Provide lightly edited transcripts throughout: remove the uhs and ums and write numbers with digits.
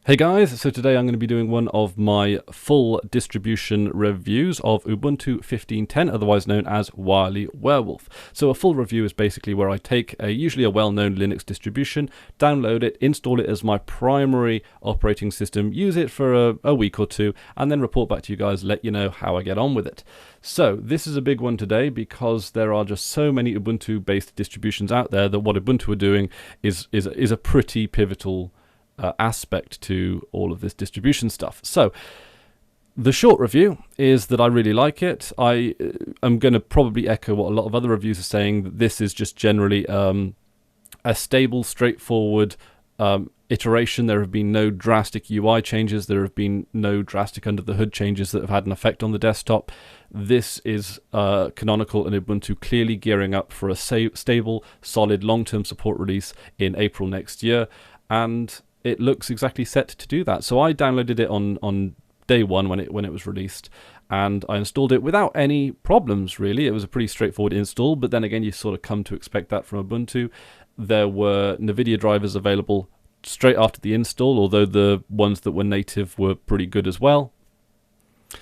Hey guys, so today I'm going to be doing one of my full distribution reviews of Ubuntu 15.10, otherwise known as Wily Werewolf. So a full review is basically where I take usually a well-known Linux distribution, download it, install it as my primary operating system, use it for a week or two, and then report back to you guys, let you know how I get on with it. So this is a big one today because there are just so many Ubuntu-based distributions out there that what Ubuntu are doing is a pretty pivotal aspect to all of this distribution stuff. So the short review is that I really like it. I am going to probably echo what a lot of other reviews are saying, that this is just generally a stable, straightforward iteration. There have been no drastic UI changes. There have been no drastic under the hood changes that have had an effect on the desktop. This is Canonical and Ubuntu clearly gearing up for a stable, solid, long-term support release in April next year. And it looks exactly set to do that. So I downloaded it on day one when it was released, and I installed it without any problems really. It was a pretty straightforward install, but then again you sort of come to expect that from Ubuntu. There were NVIDIA drivers available straight after the install, although the ones that were native were pretty good as well.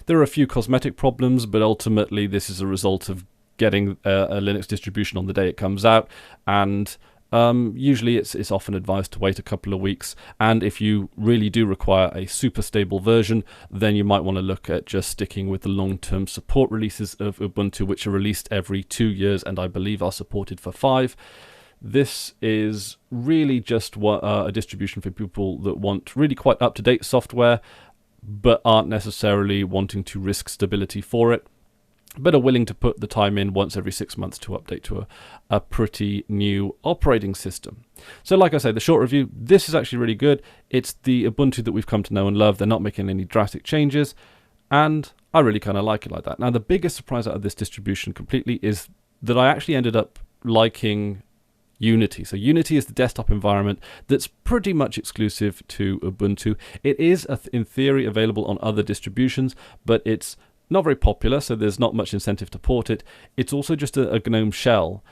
There are a few cosmetic problems, but ultimately this is a result of getting a Linux distribution on the day it comes out, and usually it's often advised to wait a couple of weeks, and if you really do require a super stable version, then you might want to look at just sticking with the long-term support releases of Ubuntu, which are released every 2 years and I believe are supported for 5. This is really just a distribution for people that want really quite up-to-date software but aren't necessarily wanting to risk stability for it, but are willing to put the time in once every 6 months to update to a pretty new operating system. So like I say, the short review, this is actually really good. It's the Ubuntu that we've come to know and love. They're not making any drastic changes, and I really kind of like it like that. Now, the biggest surprise out of this distribution completely is that I actually ended up liking Unity. So Unity is the desktop environment that's pretty much exclusive to Ubuntu. It is, in theory, available on other distributions, but it's not very popular, so there's not much incentive to port it. It's also just a GNOME shell,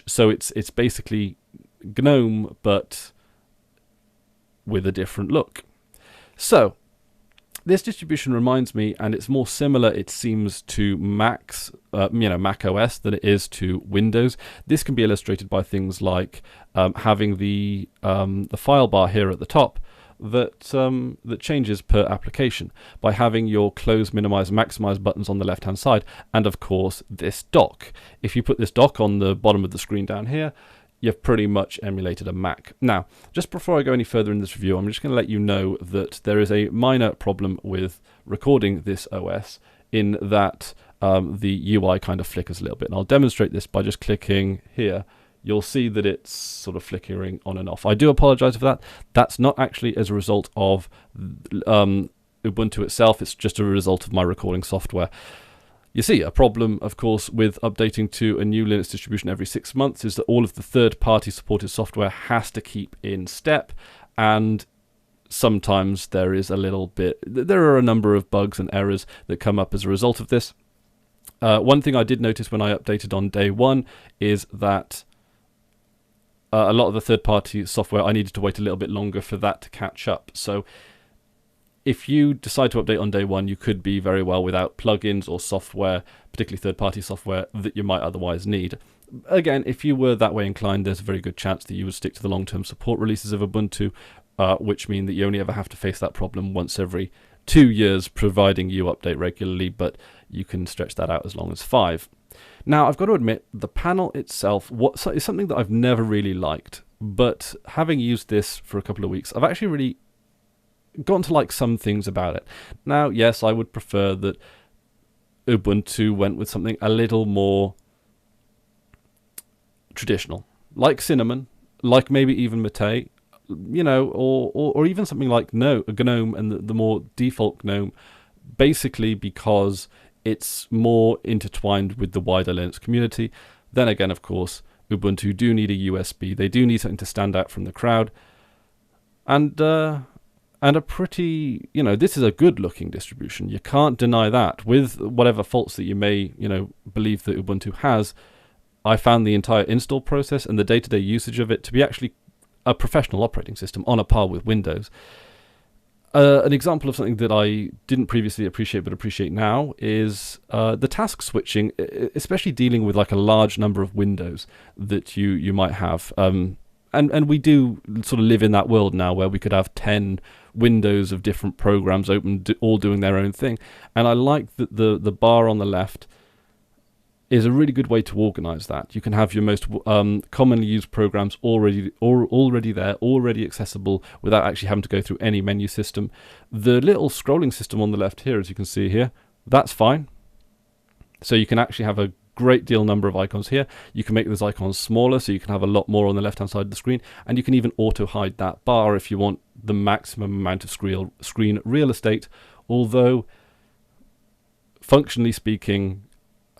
so it's basically GNOME but with a different look. So this distribution reminds me, and it's more similar, it seems, to Mac OS than it is to Windows. This can be illustrated by things like having the file bar here at the top that changes per application, by having your close, minimize, maximize buttons on the left hand side, and of course this dock. If you put this dock on the bottom of the screen down here, you've pretty much emulated a Mac. Now, just before I go any further in this review, I'm just going to let you know that there is a minor problem with recording this OS, in that the UI kind of flickers a little bit, and I'll demonstrate this by just clicking here. You'll see that it's sort of flickering on and off. I do apologize for that. That's not actually as a result of Ubuntu itself. It's just a result of my recording software. You see, a problem, of course, with updating to a new Linux distribution every 6 months is that all of the third-party supported software has to keep in step, and sometimes there are a number of bugs and errors that come up as a result of this. One thing I did notice when I updated on day one is that a lot of the third-party software, I needed to wait a little bit longer for that to catch up. So if you decide to update on day one, you could be very well without plugins or software, particularly third-party software, that you might otherwise need. Again, if you were that way inclined, there's a very good chance that you would stick to the long-term support releases of Ubuntu, which mean that you only ever have to face that problem once every 2 years, providing you update regularly, but you can stretch that out as long as 5. Now, I've got to admit, the panel itself is something that I've never really liked, but having used this for a couple of weeks, I've actually really gotten to like some things about it. Now, yes, I would prefer that Ubuntu went with something a little more traditional, like Cinnamon, like maybe even Mate, or even something like GNOME and the more default GNOME, basically because it's more intertwined with the wider Linux community. Then again, of course, Ubuntu do need a USB. They do need something to stand out from the crowd. And a pretty, this is a good-looking distribution. You can't deny that. With whatever faults that you may, believe that Ubuntu has, I found the entire install process and the day-to-day usage of it to be actually a professional operating system on a par with Windows. An example of something that I didn't previously appreciate but appreciate now is the task switching, especially dealing with like a large number of windows that you might have. And we do sort of live in that world now where we could have 10 windows of different programs open, all doing their own thing. And I like that the bar on the left is a really good way to organize that. You can have your most commonly used programs already there, already accessible, without actually having to go through any menu system. The little scrolling system on the left here, as you can see here, that's fine. So you can actually have a great deal number of icons here. You can make those icons smaller, so you can have a lot more on the left-hand side of the screen, and you can even auto-hide that bar if you want the maximum amount of screen real estate, although, functionally speaking,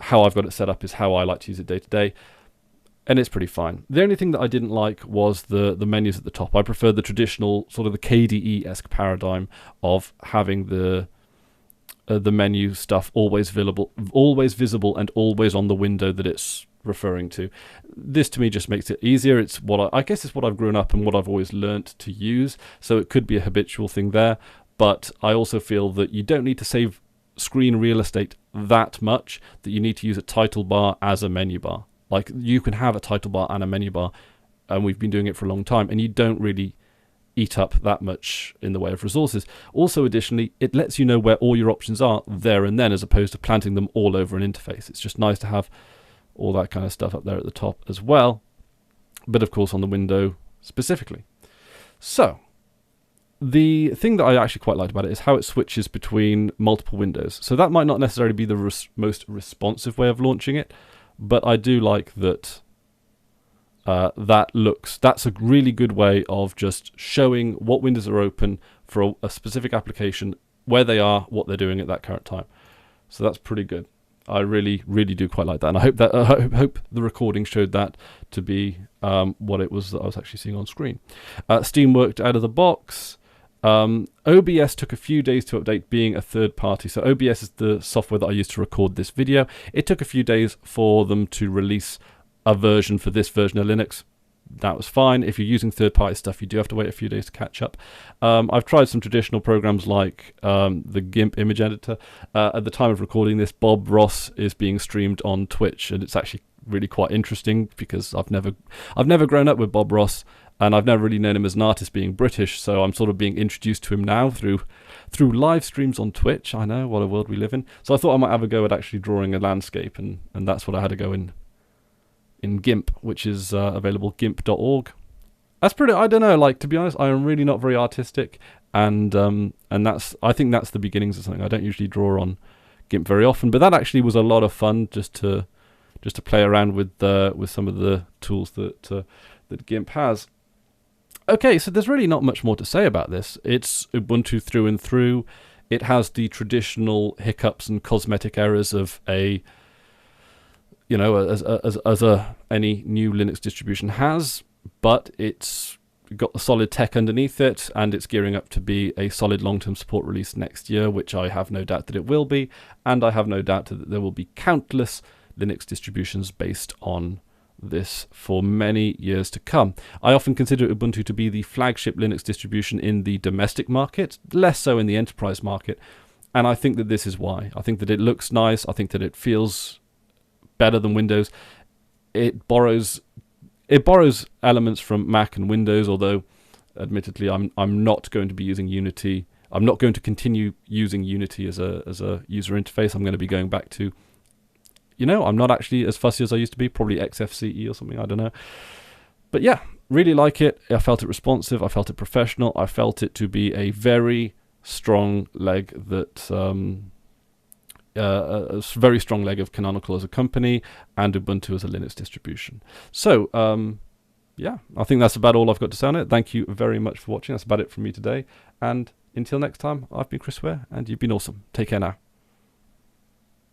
how I've got it set up is how I like to use it day to day, and it's pretty fine. The only thing that I didn't like was the menus at the top. I prefer the traditional sort of the KDE-esque paradigm of having the menu stuff always visible, and always on the window that it's referring to. This to me just makes it easier. It's what I guess it's what I've grown up and what I've always learnt to use. So it could be a habitual thing there, but I also feel that you don't need to save screen real estate that much that you need to use a title bar as a menu bar. Like, you can have a title bar and a menu bar, and we've been doing it for a long time, and you don't really eat up that much in the way of resources. Also, additionally, it lets you know where all your options are there and then, as opposed to planting them all over an interface. It's just nice to have all that kind of stuff up there at the top as well, but of course on the window specifically. So the thing that I actually quite liked about it is how it switches between multiple windows. So that might not necessarily be the most responsive way of launching it, but I do like that. That's a really good way of just showing what windows are open for a specific application, where they are, what they're doing at that current time. So that's pretty good. I really, really do quite like that, and I hope that hope the recording showed that to be what it was that I was actually seeing on screen. Steam worked out of the box. OBS took a few days to update, being a third party. So OBS is the software that I used to record this video. It took a few days for them to release a version for this version of Linux. That was fine. If you're using third-party stuff, you do have to wait a few days to catch up. I've tried some traditional programs like the GIMP image editor. At the time of recording this, Bob Ross is being streamed on Twitch, and it's actually really quite interesting because I've never grown up with Bob Ross, and I've never really known him as an artist being British, so I'm sort of being introduced to him now through live streams on Twitch. I know, what a world we live in. So I thought I might have a go at actually drawing a landscape, and that's what I had to go in GIMP, which is available, gimp.org. That's pretty, I don't know, like, to be honest, I am really not very artistic, and I think that's the beginnings of something. I don't usually draw on GIMP very often, but that actually was a lot of fun just to play around with some of the tools that GIMP has. Okay, so there's really not much more to say about this. It's Ubuntu through and through. It has the traditional hiccups and cosmetic errors of any new Linux distribution has, but it's got the solid tech underneath it, and it's gearing up to be a solid long-term support release next year, which I have no doubt that it will be, and I have no doubt that there will be countless Linux distributions based on this for many years to come. I often consider Ubuntu to be the flagship Linux distribution in the domestic market, less so in the enterprise market, and I think that this is why. I think that it looks nice. I think that it feels better than Windows. It borrows elements from Mac and Windows, although admittedly I'm not going to be using Unity. I'm not going to continue using Unity as a user interface. I'm going to be going back to, I'm not actually as fussy as I used to be, probably XFCE or something, I don't know. But yeah, really like it. I felt it responsive, I felt it professional, I felt it to be a very strong leg that a very strong leg of Canonical as a company and Ubuntu as a Linux distribution. So, yeah, I think that's about all I've got to say on it. Thank you very much for watching. That's about it from me today. And until next time, I've been Chris Ware, and you've been awesome. Take care now.